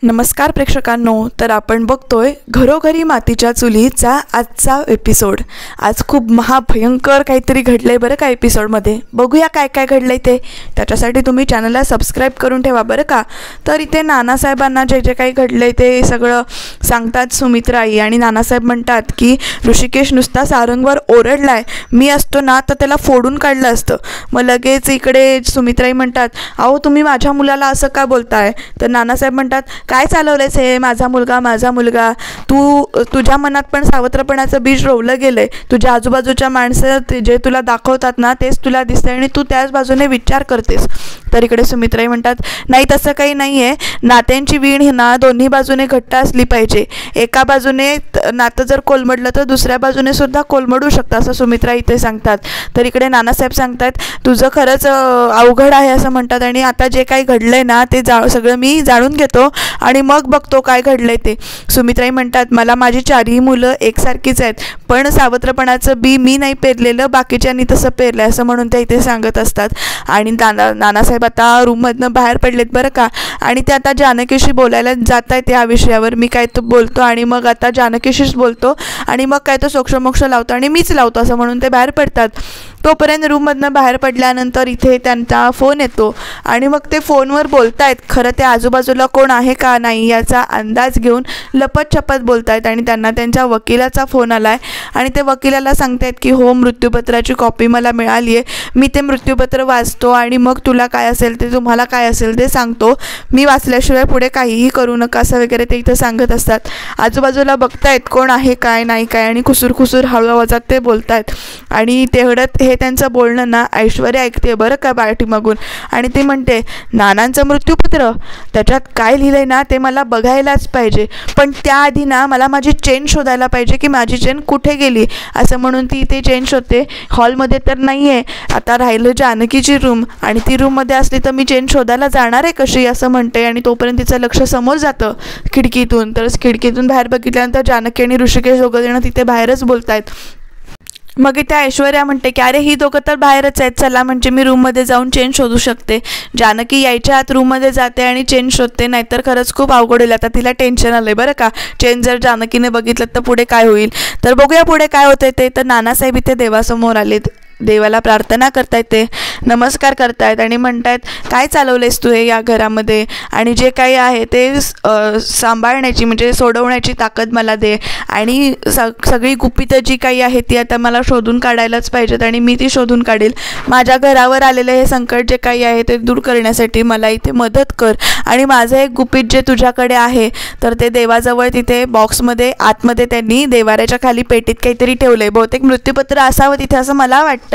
नमस्कार प्रेक्षकांनो, तर आपण बघतोय घरोघरी मातीच्या चुलीचा आजचा एपिसोड। आज खूप महाभयंकर काहीतरी घडलंय बरं का एपिसोडमध्ये। बघूया काय काय घडलंय ते। त्याच्यासाठी तुम्ही चॅनलला सबस्क्राईब करून ठेवा बरं का। तर इथे नानासाहेबांना जे जे काही घडलंय ते सगळं सांगतात सुमित्राई, आणि नानासाहेब म्हणतात की ऋषिकेश नुसता सारंगवर ओरडलाय, मी असतो ना तर त्याला फोडून काढलं असतं। मग लगेच इकडे सुमित्राई म्हणतात, अहो तुम्ही माझ्या मुलाला असं का बोलताय? तर नानासाहेब म्हणतात, काय चालवलंयस हे? माझा मुलगा तुझ्या मनात पण सावत्रपणाचं बीज रोवलं गेलंय। तुझ्या आजूबाजूच्या माणसं जे तुला दाखवतात ना तेच तुला दिसतंय आणि तू त्याच बाजूने विचार करतेस। तर इकडे सुमित्राई म्हणतात, नाही तसं काही नाही आहे, नात्यांची वीण ही ना दोन्ही बाजूने घट्ट असली पाहिजे। एका बाजूने नातं जर कोलमडलं तर दुसऱ्या बाजूने सुद्धा कोलमडू शकतं असं सुमित्रा इथे सांगतात। तर इकडे नानासाहेब सांगतात, तुझं खरंच अवघड आहे असं म्हणतात, आणि आता जे काही घडलंय ना ते सगळं मी जाणून घेतो आणि मग बघतो काय घडलंय ते। सुमित्राई म्हणतात, मला माझी चारही मुलं एकसारखीच आहेत, पण सावत्रपणाचं बी मी नाही पेरलेलं, बाकीच्यांनी तसं पेरलं असं म्हणून ते इथे सांगत असतात। आणि नानासाहेब आता रूममधनं बाहेर पडलेत बरं का, आणि ते आता जानकीशी बोलायला जात आहेत या विषयावर। मी काय तो बोलतो आणि मग आता जानकीशीच बोलतो आणि मग काय तो सोक्षमोक्ष लावतो आणि मीच लावतो असं म्हणून ते बाहेर पडतात। तोपर्यंत रूममधनं बाहेर पडल्यानंतर इथे त्यांचा फोन येतो आणि मग ते फोनवर बोलतायत। खरं ते आजूबाजूला कोण आहे का नाही याचा अंदाज घेऊन लपतछपत बोलतायत, आणि त्यांना त्यांच्या वकिलाचा फोन आलाय आणि ते वकिलाला सांगतायत की हो, मृत्यूपत्राची कॉपी मला मिळाली आहे, मी ते मृत्यूपत्र वाचतो आणि मग तुला काय असेल ते, तुम्हाला काय असेल ते सांगतो, मी वाचल्याशिवाय पुढे काहीही करू नका असं वगैरे ते इथं सांगत असतात। आजूबाजूला बघतायत कोण आहे काय नाही काय, आणि खुसूर हळू आवाजात ते बोलतायत। आणि तेवढ्यात हे त्यांचं बोलणं ना ऐश्वर्या ऐकते बरं का पाठीमागून, आणि ती म्हणते, नानांचं मृत्यूपत्र, त्याच्यात काय लिहिलंय ना ते मला बघायलाच पाहिजे, पण त्याआधी ना मला माझी चेन शोधायला पाहिजे की माझी चेन कुठे गेली असं म्हणून ती इथे चेन शोधते। हॉलमध्ये तर नाही आहे, आता राहिलं जानकीची रूम, आणि ती रूममध्ये असली तर मी चेन शोधायला जाणार आहे कशी असं म्हणते। आणि तोपर्यंत तिचं लक्ष समोर जातं खिडकीतून, तर खिडकीतून बाहेर बघितल्यानंतर जानकी आणि ऋषिकेश दोघं जण तिथे बाहेरच बोलतायत। मग इथे ऐश्वर्या म्हणते की अरे ही दोघं तर बाहेरच आहेत, चला म्हणजे मी रूममध्ये जाऊन चेन शोधू शकते। जानकी यायच्या आत रूममध्ये जाते आणि चेन शोधते, नाहीतर खरंच खूप अवघड होईल। आता तिला टेन्शन आलंय बरं का, चेन जर जानकीने बघितलं तर पुढे काय होईल। तर बघूया पुढे काय होतंय ते। तर नानासाहेब इथे देवासमोर आलेत, देवाला प्रार्थना करतायत, ते नमस्कार करतायत आणि म्हणतायत, काय चालवलेस तू हे या घरामध्ये, आणि जे काही आहे ते सांभाळण्याची म्हणजे सोडवण्याची ताकद मला दे, आणि सगळी गुपितं जी काही आहे ती आता मला शोधून काढायलाच पाहिजेत आणि मी ती शोधून काढेल। माझ्या घरावर आलेलं हे संकट जे काही आहे ते दूर करण्यासाठी मला इथे मदत कर, आणि माझं एक गुपित जे तुझ्याकडे आहे तर ते देवाजवळ तिथे बॉक्समध्ये आतमध्ये त्यांनी देवाऱ्याच्या खाली पेटीत काहीतरी ठेवलंय, बहुतेक मृत्यूपत्र असावं तिथे असं मला वाटतं।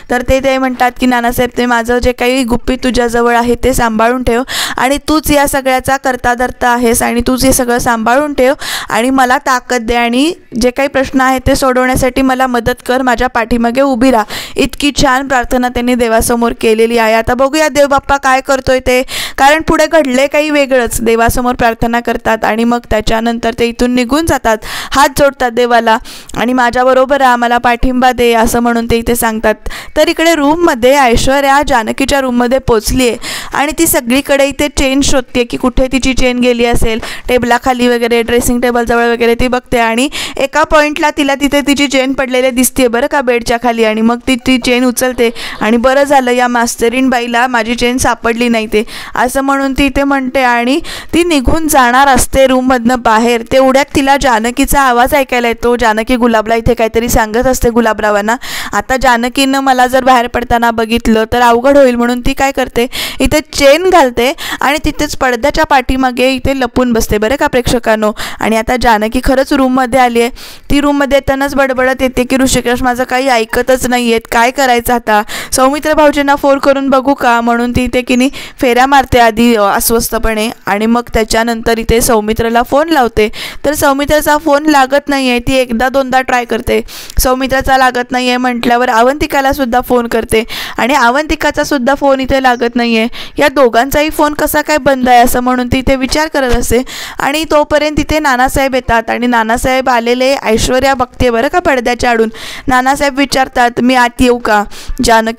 तर ते म्हणतात की नानासाहेब, ते माझं जे काही गुपित तुझ्याजवळ आहे ते सांभाळून ठेव, आणि तूच या सगळ्याचा कर्ताधर्ता आहेस, आणि तूच हे सगळं सांभाळून ठेव, आणि मला ताकद दे, आणि जे काही प्रश्न आहेत ते सोडवण्यासाठी मला मदत कर, माझ्या पाठीमागे उभी राहा। इतकी छान प्रार्थना त्यांनी देवासमोर केलेली आहे। आता बघूया देवबाप्पा काय करतोय ते, कारण पुढे घडले काही वेगळंच। देवासमोर प्रार्थना करतात आणि मग त्याच्यानंतर ते इथून निघून जातात, हात जोडतात देवाला, आणि माझ्याबरोबर राहा, मला पाठिंबा दे असं म्हणून ते इथे सांगतात। तर इकडे रूममध्ये ऐश्वर्या जानकीच्या रूममध्ये पोचली आहे आणि ती सगळीकडे इथे चेन शोधते की कुठे तिची चेन गेली असेल, टेबलाखाली वगैरे, ड्रेसिंग टेबलजवळ वगैरे ती बघते, आणि एका पॉईंटला तिला तिथे तिची चेन पडलेली दिसते बरं का बेडच्या खाली, आणि मग ती चेन उचलते, आणि बरं झालं या मास्तरीन बाईला माझी चेन सापडली नाही ते असं म्हणून ती इथे म्हणते, आणि ती निघून जाणार असते रूममधनं बाहेर। तेवढ्यात तिला जानकीचा आवाज ऐकायला येतो। जानकी गुलाबला इथे काहीतरी सांगत असते गुलाबरावांना। आता जानकीनं मला जर बाहेर पडताना बघितलं तर अवघड होईल म्हणून ती काय करते, इथे चेन घालते आणि तिथेच पडद्याच्या पाठीमागे इथे लपून बसते बरं का प्रेक्षकांनो। आणि आता जानकी खरंच रूममध्ये आली आहे। ती रूममध्ये येतानाच बडबडत येते की ऋषिकेश माझं काही ऐकतच नाही आहेत, काय करायचं आता, सौमित्र भाऊजींना फोन करून बघू का म्हणून ती इथे की फेऱ्या मारते आधी अस्वस्थपणे, आणि मग त्याच्यानंतर इथे सौमित्रला फोन लावते। तर सौमित्राचा फोन लागत नाही आहे, ती एकदा दोनदा ट्राय करते, सौमित्राचा लागत नाही आहे म्हटल्यावर अवंतिकाला सुद्धा फोन करते, आणि अवंतिकाचा सुद्धा फोन इथे लागत नाही आहे, या दोघांचाही फोन कसा काय बंद आहे असं म्हणून ती इथे विचार करत असते। आणि तोपर्यंत इथे नानासाहेब येतात, आणि नानासाहेब आलेले ऐश्वर्या बघते बरं का पडद्याच्या आडून। नानासाहेब विचारतात, मी आत येऊ का?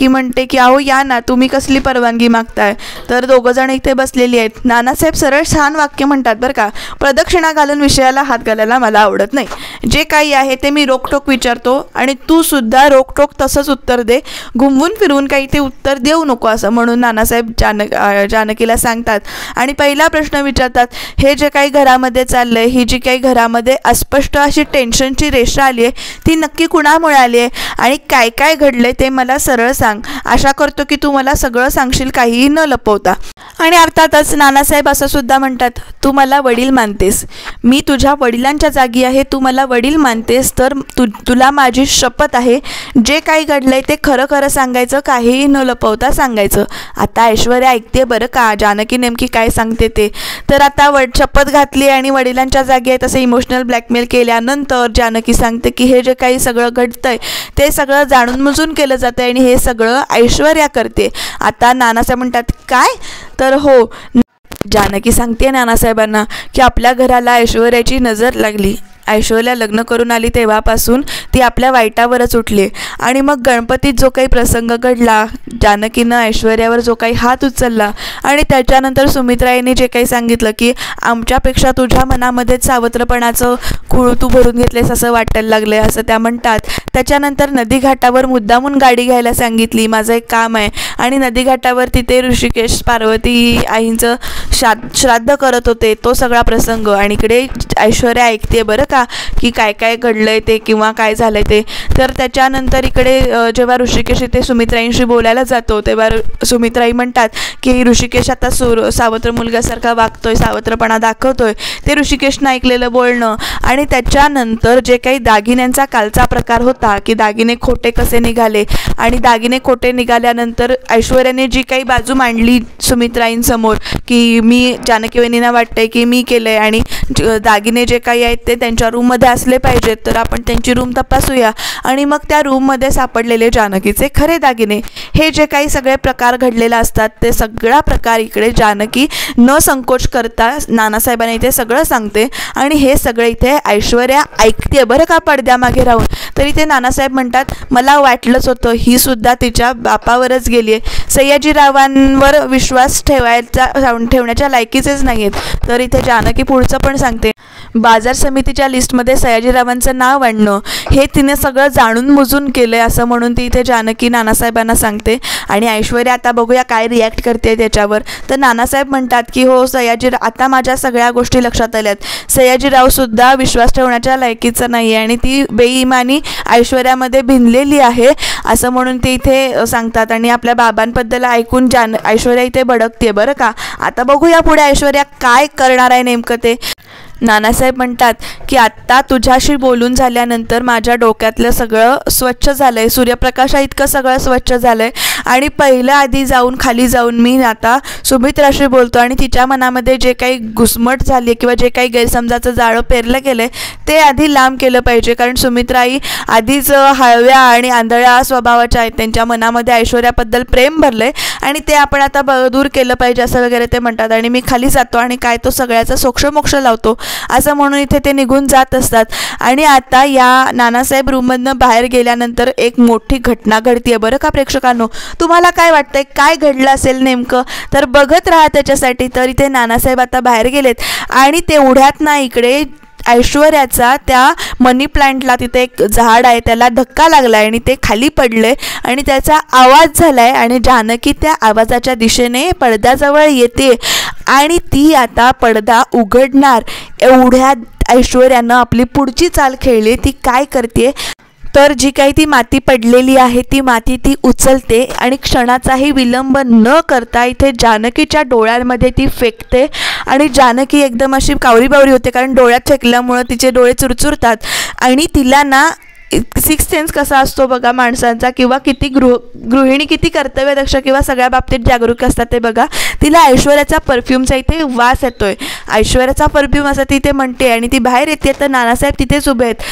जानकी म्हणते की अहो या ना, तुम्ही कसली परवानगी मागताय. तर दोघं जण इथे बसलेली आहेत. नानासाहेब सरळ छान वाक्य म्हणतात बरं का, प्रदक्षिणा घालून विषयाला हात घालायला मला आवडत नाही. जे काही आहे ते मी रोकटोक विचारतो आणि तू सुद्धा रोकटोक तसंच उत्तर दे, घुमवून फिरवून काही ते उत्तर देऊ नको असं म्हणून नानासाहेब जानकीला सांगतात. आणि पहिला प्रश्न विचारतात, हे जे काही घरामध्ये चाललंय, ही जी काही घरामध्ये अस्पष्ट अशी टेन्शनची रेषा आली आहे ती नक्की कुणामुळे आली आहे आणि काय काय घडलंय ते मला सरळ सांग. आशा करतो की तू मला सगळं सांगशील, काहीही न लपवता. आणि अर्थातच नानासाहेब असं सुद्धा म्हणतात, तू मला वडील मानतेस, मी तुझ्या वडिलांच्या जागी आहे, तू मला वडील मानतेस तर तुला माझी शपथ आहे, जे काही घडलंय ते खरं खरं सांगायचं, काहीही न लपवता सांगायचं. आता ऐश्वर्या ऐकते बरं का जानकी नेमकी काय सांगते ते. तर आता शपथ घातली आणि वडिलांच्या जागी आहे तसं इमोशनल ब्लॅकमेल केल्यानंतर जानकी सांगते की हे जे काही सगळं घडतंय ते सगळं जाणून बुजून केलं जातं आणि हे सगळं ऐश्वर्या करते. आता नानासाहेब म्हणतात काय, तर हो, जानकी सांगते नानासाहेबांना की आपल्या घराला ऐश्वर्याची नजर लागली. ऐश्वर्या लग्न करून आली तेव्हापासून ती आपल्या वाईटावरच उठली. आणि मग गणपतीत जो काही प्रसंग घडला, जानकीनं ऐश्वर्यावर जो काही हात उचलला आणि त्याच्यानंतर सुमित्राईने जे काही सांगितलं की आमच्यापेक्षा तुझ्या मनामध्ये सावत्रपणाचं खूळ तू भरून घेतलेस असं वाटायला लागले असं त्या म्हणतात. त्याच्यानंतर नदीघाटावर मुद्दामून गाडी घ्यायला सांगितली, माझं एक काम आहे. आणि नदीघाटावर तिथे ऋषिकेश पार्वती आईंचं श्राद्ध करत होते, तो सगळा प्रसंग. आणि इकडे ऐश्वर्या ऐकते बरं का की काय काय घडलंय ते किंवा काय झालंय ते. तर त्याच्यानंतर इकडे जेव्हा ऋषिकेश इथे सुमित्राईंशी बोलायला जातो तेव्हा सुमित्राई म्हणतात की ऋषिकेश आता सावत्र मुलग्यासारखा वागतोय, सावत्रपणा दाखवतोय. ते ऋषिकेशनं ऐकलेलं बोलणं आणि त्याच्यानंतर जे काही दागिन्यांचा कालचा प्रकार होता की दागिने खोटे कसे निघाले आणि दागिने खोटे निघाल्यानंतर ऐश्वर्याने जी काही बाजू मांडली सुमित्राईंसमोर की मी जानकी वहिनींना वाटतंय की मी केलंय आणि दागिने जे काही आहेत ते त्यांच्या रूममध्ये असले पाहिजेत, तर आपण त्यांची रूम तपासूया. आणि मग त्या रूममध्ये सापडलेले जानकीचे खरे दागिने, हे जे काही सगळे प्रकार घडलेले असतात ते सगळा प्रकार इकडे जानकी न संकोच करता नानासाहेबांना इथे सगळं सांगते. आणि हे सगळं इथे ऐश्वर्या ऐकते बरं का पडद्यामागे राहून. तर इथे नानासाहेब म्हणतात, मला वाटलंच होतं, ही सुद्धा तिच्या बापावरच गेली आहे, सयाजीरावांवर विश्वास ठेवण्याच्या लायकीचेच नाही आहेत. तर इथे जानकी पुढचं पण सांगते, बाजार समितीच्या लिस्टमध्ये सयाजीरावांचं नाव आणणं हे तिने सगळं जाणून बुजून केलं आहे असं म्हणून ती इथे जानकी नानासाहेबांना सांगते. आणि ऐश्वर्या आता बघूया काय रिॲक्ट करते त्याच्यावर. तर नानासाहेब म्हणतात की हो आता माझ्या सगळ्या गोष्टी लक्षात आल्यात, सयाजीरावसुद्धा विश्वास ठेवण्याच्या लायकीचं नाही आहे आणि ती बेईमानी ऐश्वर्यामध्ये भिनलेली आहे असं म्हणून ते इथे सांगतात. आणि आपल्या बाबांबद्दल ऐकून ऐश्वर्या इथे भडकते बरं का. आता बघूया पुढे ऐश्वर्या काय करणार आहे नेमकं ते. नानासाहेब म्हणतात की आत्ता तुझ्याशी बोलून झाल्यानंतर माझ्या डोक्यातलं सगळं स्वच्छ झालं आहे, सूर्यप्रकाशा इतकं सगळं स्वच्छ झालं आहे. आणि पहिलं आधी खाली जाऊन मी आता सुमित्राशी बोलतो आणि तिच्या मनामध्ये जे काही घुसमट झाली किंवा जे काही गैरसमजाचं जाळं पेरलं गेलं आहे ते आधी लांब केलं पाहिजे. कारण सुमित्राई आधीच हळव्या आणि आंधळ्या स्वभावाच्या आहेत, त्यांच्या मनामध्ये ऐश्वर्याबद्दल प्रेम भरलं आहे आणि ते आपण आता दूर केलं पाहिजे असं वगैरे ते म्हणतात. आणि मी खाली जातो आणि काय तो सगळ्याचा सोक्षमोक्ष लावतो असं म्हणून इथे ते निघून जात असतात. आणि आता या नानासाहेब रूममधनं बाहेर गेल्यानंतर एक मोठी घटना घडतीये बरं का प्रेक्षकांनो. तुम्हाला काय वाटतंय, काय घडलं असेल नेमकं, तर बघत राहा त्याच्यासाठी. तर इथे नानासाहेब आता बाहेर गेलेत आणि तेवढ्यात ना इकडे ऐश्वर्याचा त्या मनी प्लांटला, तिथे एक झाड आहे त्याला धक्का लागला आहे आणि ते खाली पडले आणि त्याचा आवाज झाला आहे. आणि जानकी त्या आवाजाच्या दिशेने पडद्याजवळ येते आणि ती आता पडदा उघडणार. एवढ्यात ऐश्वर्यानं आपली पुढची चाल खेळली. ती काय करते तर जी काही ती माती पडलेली आहे ती माती ती उचलते आणि क्षणाचाही विलंब न करता इथे जानकीच्या डोळ्यांमध्ये ती फेकते. आणि जानकी एकदम अशी कावरीबावरी होते कारण डोळ्यात फेकल्यामुळं तिचे डोळे चुरचुरतात. आणि तिला ना सिक्स सेन्स कसा असतो बघा माणसांचा, किंवा किती गृहिणी किती कर्तव्यदक्ष किंवा सगळ्या बाबतीत जागरूक असतात ते बघा. तिला ऐश्वर्याचा परफ्यूमचा इथे वास येतोय, ऐश्वर्याचा परफ्यूम असं ती इथे म्हणते आणि ती बाहेर येते. तर नानासाहेब तिथेच उभे आहेत.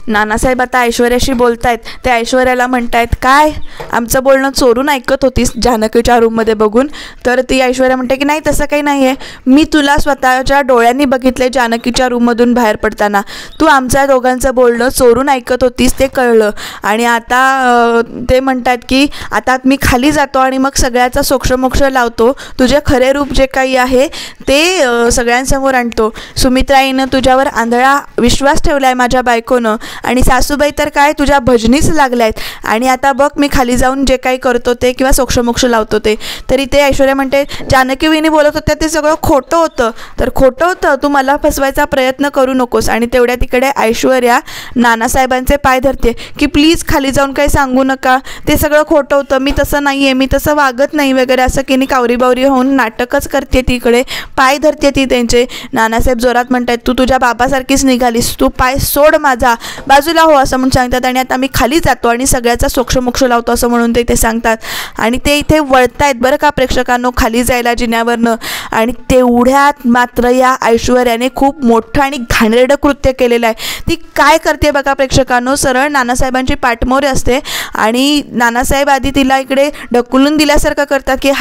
नानासाहेब आता ऐश्वर्याशी बोलतायत. ते ऐश्वर्याला म्हणतायत, काय आमचं बोलणं चोरून ऐकत होतीस जानकीच्या रूममध्ये बघून? तर ती ऐश्वर्या म्हणते की नाही, तसं काही नाही आहे, मी तुला स्वतःच्या डोळ्यांनी बघितले जानकीच्या रूममधून बाहेर पडताना. तू आमच्या दोघांचं बोलणं चोरून ऐकत होतीस ते कळलं. आणि आता ते म्हणतात की आता मी खाली जातो आणि मग सगळ्याचा सोक्षमोक्ष लावतो, तुझे खरे रूप जे काही आहे ते सगळ्यांसमोर आणतो. सुमित्राईनं तुझ्यावर आंधळा विश्वास ठेवला आहे माझ्या बायकोनं, आणि सासूबाई तर काय तुझ्या भजनीच लागल्या आहेत. आणि आता बघ मी खाली जाऊन जे काही करतो ते किंवा सोक्षमोक्ष लावतो ते. तरी ते ऐश्वर्या म्हणते, जानकी वहिनी बोलत होत्या ते सगळं खोटं होतं. तर खोटं होतं, तू मला फसवायचा प्रयत्न करू नकोस. आणि तेवढ्या तिकडे ऐश्वर्या नानासाहेबांचे पाय धरते की प्लीज खाली जाऊन काही सांगू नका, ते सगळं खोटं होतं, मी तसं नाही आहे, मी तसं वागत नाही वगैरे असं की कावरीबावरी होऊन नाटकच करते. तिकडे पाय धरते ती त्यांचे. नानासाहेब जोरात म्हणतात, तू तुझ्या बाबासारखीच निघालीस, तू पाय सोड माझा, बाजूला हो असं म्हणून सांगतात. आणि आता मी खाली जातो आणि सगळ्याचा सोक्षमोक्ष लावतो असं म्हणून ते सांगतात. आणि ते इथे वळतायत बरं का प्रेक्षकांनो खाली जायला जिन्यावरनं. आणि तेवढ्यात मात्र या ऐश्वर्याने खूप मोठं आणि घाणेरडं कृत्य केलेलं आहे. ती काय करते बघा प्रेक्षकांनो, सरळ नानासाहेबांची पाठमोरे असते आणि नानासाहेब आधी तिला इकडे ढकलून दिल्यासारखं करतात की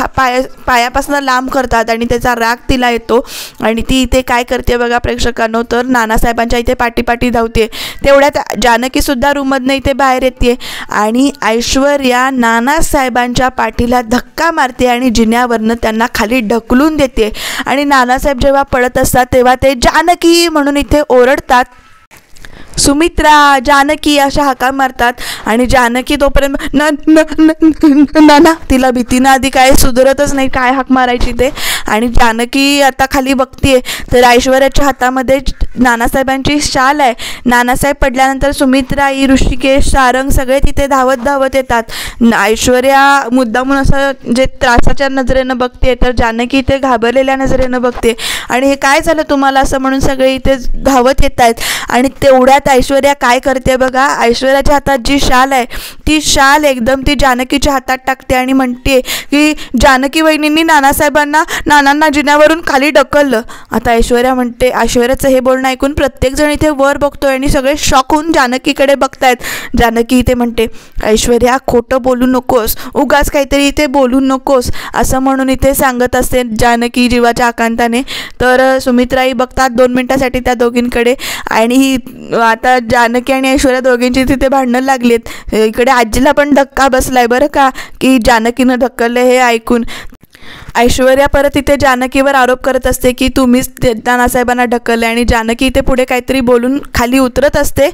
पायापासून लांब करतात आणि त्याचा राग तिला येतो. आणि ती इथे काय करते बघा प्रेक्षकांनो, तर नानासाहेबांच्या इथे पाठी धावते. तेवढ्यात जानकीसुद्धा रूममधनं इथे बाहेर येते आणि ऐश्वर्या नानासाहेबांच्या पाठीला धक्का मारते आणि जिन्यावरनं त्यांना खाली ढकलून देते. आणि नानासाहेब जेव्हा पळत असतात तेव्हा ते जानकी म्हणून इथे ओरडतात. सुमित्रा, जानकी अशा हाका मारतात. आणि जानकी तोपर्यंत नाना, तिला भीतीनं आधी काय सुधरतच नाही काय हाक मारायची ते. आणि जानकी आता खाली बघतीये तर ऐश्वर्याच्या हातामध्ये नानासाहेबांची शाल आहे. नानासाहेब पडल्यानंतर सुमित्रा, ऋषिकेश, सारंग सगळे तिथे धावत येतात. ऐश्वर्या मुद्दामून असं जे त्रासाच्या नजरेनं बघते तर जानकी इथे घाबरलेल्या नजरेनं बघते. आणि हे काय झालं तुम्हाला असं म्हणून सगळे इथे धावत येत आहेत. आणि तेवढ्यात ऐश्वर्या काय करते बघा, ऐश्वर्याच्या हातात जी शाल आहे ती शाल एकदम ती जानकीच्या हातात टाकते आणि म्हणते की जानकी वहिनींनी नानांना जिन्यावरून खाली ढकललं. आता ऐश्वर्या म्हणते, ऐश्वर्याचं हे बोलणं ऐकून प्रत्येकजण इथे वर बघतोय आणि सगळे शॉक होऊन जानकीकडे बघतायत. जानकी इथे म्हणते, ऐश्वर्या खोटं बोलू नकोस, उगाच काहीतरी इथे बोलू नकोस असं म्हणून इथे सांगत असते जानकी जीवाच्या आकांताने. तर सुमित्राई बघतात 2 मिनिटासाठी त्या दोघींकडे. आणि आता जानकी आणि ऐश्वर्या दोघींची तिथे भांडणं लागलीत. इकडे आजीला पण धक्का बसलाय बरं का की जानकीनं ढकललं हे ऐकून. ऐश्वर्या परत इथे जानकीवर आरोप करत असते की तुम्हीच नानासाहेबांना ढकलले. आणि जानकी इथे पुढे काहीतरी बोलून खाली उतरत असते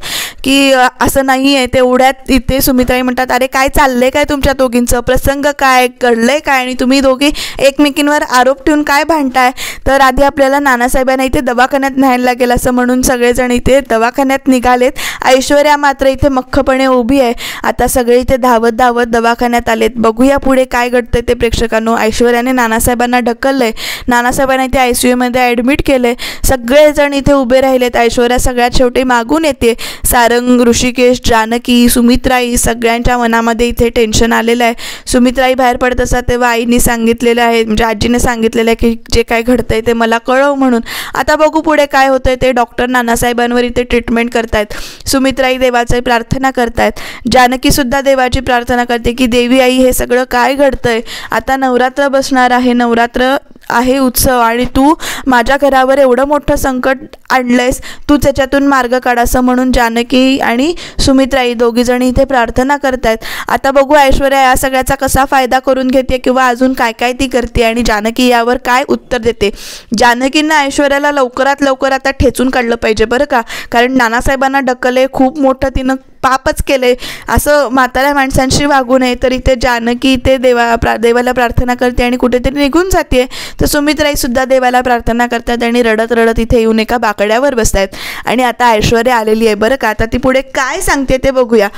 की असं नाही आहे. तेवढ्यात इथे सुमित्राई म्हणतात, अरे काय चाललंय काय तुमच्या दोघींचं, प्रसंग काय घडलंय काय, आणि तुम्ही दोघी एकमेकींवर आरोप ठेवून काय भांडताय. तर आधी आपल्याला नानासाहेबांना इथे दवाखान्यात न्यायला लागेल असं म्हणून सगळेजण इथे दवाखान्यात निघालेत. ऐश्वर्या मात्र इथे मख्खपणे उभी आहे. आता सगळे इथे धावत दवाखान्यात आलेत. बघूया पुढे काय घडतंय ते प्रेक्षकांनो. ऐश्वर्याने नानासाहेबांना ढकललंय, नानासाहेबांना इथे ICU-मध्ये ॲडमिट केलंय. सगळेजण इथे उभे राहिलेत. ऐश्वर्या सगळ्यात शेवटी मागून येते. सारंग, ऋषिकेश, जानकी, सुमित्राई सगळ्यांच्या मनामध्ये इथे टेन्शन आलेलं आहे. सुमित्राई बाहेर पडत असतात तेव्हा आईने सांगितलेलं आहे, म्हणजे आजीने सांगितलेलं आहे की जे काय घडतंय ते मला कळव म्हणून. आता बघू पुढे काय होतंय ते. डॉक्टर नानासाहेबांवर इथे ट्रीटमेंट करतायत. सुमित्राई देवाची प्रार्थना करतायत. जानकीसुद्धा देवाची प्रार्थना करते की देवी आई हे सगळं काय घडतंय. आता नवरात्र बसणार आहे, नवरात्र आहे उत्सव, आणि तू माझ्या घरावर एवढं मोठं संकट आणलंयस, तू त्याच्यातून मार्ग काढ असं म्हणून जानकी आणि सुमित्राई दोघीजणी इथे प्रार्थना करतायत. आता बघू ऐश्वर्या या सगळ्याचा कसा फायदा करून घेते किंवा अजून काय काय ती करते आणि जानकी यावर काय उत्तर देते. जानकींना ऐश्वर्याला लवकरात लवकर आता ठेचून काढलं पाहिजे बरं का, कारण नानासाहेबांना ढकलले, खूप मोठं तिनं पापच केले, असं म्हाताऱ्या माणसांशी वागू नये. तरी ते जानकी ते देवाला प्रार्थना करते आणि कुठेतरी निघून जाते. तर सुमित्राईसुद्धा देवाला प्रार्थना करतात आणि रडत रडत इथे येऊन एका बाकड्यावर बसतायत. आणि आता ऐश्वर्या आलेली आहे बरं का. आता ती पुढे काय सांगते ते बघूया.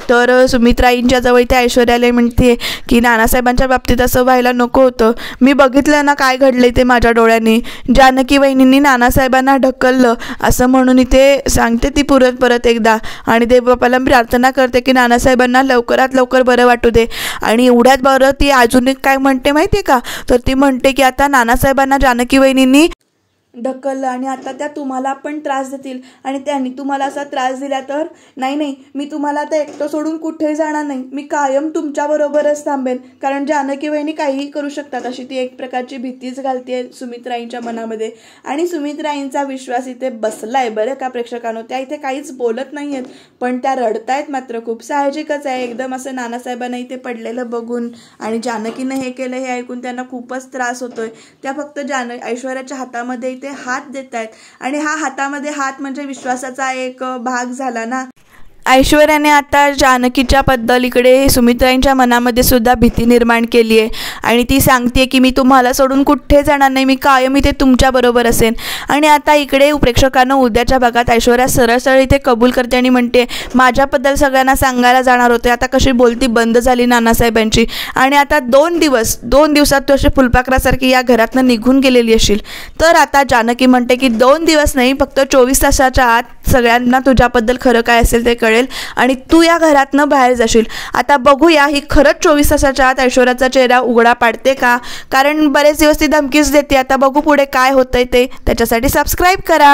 तर सुमित्राईंच्या जवळ इथे ऐश्वर्याला म्हणते की नानासाहेबांच्या बाबतीत असं व्हायला नको होतं, मी बघितलं ना काय घडले ते माझ्या डोळ्यांनी, जानकी वहिनींनी नानासाहेबांना ढकललं असं म्हणून इथे सांगते ती परत एकदा. आणि देवबापाला प्रार्थना करते की नानासाहेबांना लवकरात लवकर बरं वाटू दे. आणि एवढ्यात बरं ती अजून एक काय म्हणते माहिती आहे का, तर ती म्हणते की आता नानासाहेबांना जानकी वहिनींनी ढकललं आणि आता त्या तुम्हाला पण त्रास देतील आणि त्यांनी तुम्हाला असा त्रास दिला तर नाही मी तुम्हाला आता एकटं सोडून कुठेही जाणार नाही, मी कायम तुमच्याबरोबरच थांबेन. कारण जानकी वहिनी काहीही करू शकतात अशी ती एक प्रकारची भीतीच घालते सुमित्राईंच्या मनामध्ये. आणि सुमित्राईंचा विश्वास इथे बसलाय बरं का प्रेक्षकांनो. त्या इथे काहीच बोलत नाही आहेत पण त्या रडतायत मात्र खूप. साहजिकच आहे, एकदम असं नानासाहेबांना इथे पडलेलं बघून आणि जानकीनं हे केलं हे ऐकून त्यांना खूपच त्रास होतोय. त्या फक्त ऐश्वर्याच्या हातामध्ये ते हात देत आहेत आणि हा हातामध्ये हात म्हणजे विश्वासाचा एक भाग झाला ना. ऐश्वर्याने आता जानकीच्या बद्दल इकडे सुमित्राईंच्या मनामध्ये सुद्धा भीती निर्माण केली आहे आणि ती सांगते की मी तुम्हाला सोडून कुठे जाणार नाही, मी कायम इथे तुमच्याबरोबर असेन. आणि आता इकडे प्रेक्षकांना उद्याच्या भागात ऐश्वर्या सरळ इथे कबूल करते आणि म्हणते माझ्याबद्दल सगळ्यांना सांगायला जाणार होते, आता कशी बोलती बंद झाली नानासाहेबांची. आणि आता 2 दिवसात तू अशी फुलपाखरासारखी या घरातनं निघून गेलेली असेल. तर आता जानकी म्हणते की 2 दिवस नाही, फक्त 24 तासाच्या आत सगळ्यांना तुझ्याबद्दल खरं काय असेल ते कळेल आणि तू या घरातनं बाहेर जाशील. आता बघूया ही खरंच 24 तासाच्या आत ऐश्वर्याचा चेहरा उघडा पाडते का, कारण बरेच दिवस ती धमकीच देते. आता बघू पुढे काय होतंय ते. त्याच्यासाठी सबस्क्राईब करा.